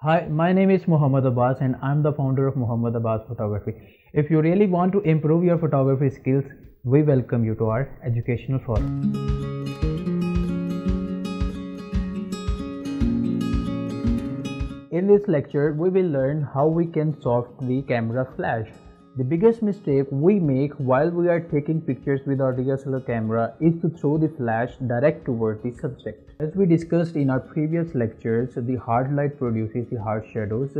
Hi, my name is Muhammad Abbas and I'm the founder of Muhammad Abbas Photography. If you really want to improve your photography skills, we welcome you to our educational forum. In this lecture, we will learn how we can soft the camera flash. The biggest mistake we make while we are taking pictures with our DSLR camera is to throw the flash direct toward the subject. As we discussed in our previous lectures, the hard light produces the hard shadows.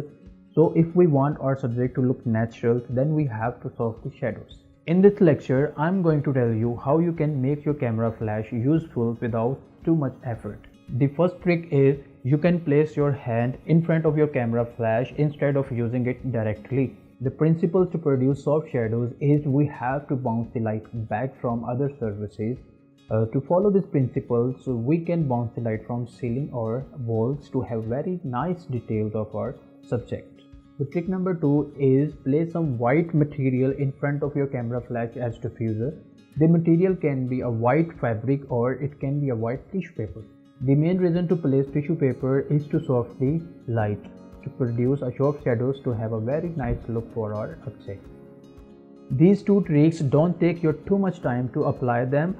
So if we want our subject to look natural, then we have to soft the shadows. In this lecture, I'm going to tell you how you can make your camera flash useful without too much effort. The first trick is you can place your hand in front of your camera flash instead of using it directly. The principle to produce soft shadows is we have to bounce the light back from other surfaces. To follow this principle, so we can bounce the light from ceiling or walls to have very nice details of our subject. The trick number 2 is place some white material in front of your camera flash as diffuser. The material can be a white fabric or it can be a white tissue paper. The main reason to place tissue paper is to soft the light, to produce a soft shadows to have a very nice look for our object. These two tricks don't take you too much time to apply them,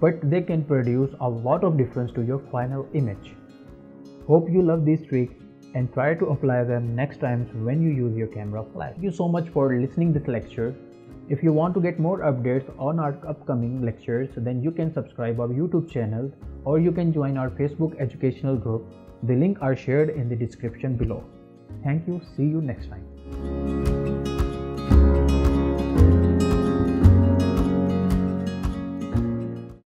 but they can produce a lot of difference to your final image. Hope you love these tricks and try to apply them next time when you use your camera flash. Thank you so much for listening to this lecture. If you want to get more updates on our upcoming lectures, then you can subscribe our YouTube channel or you can join our Facebook educational group. The link are shared in the description below. Thank you. See you next time.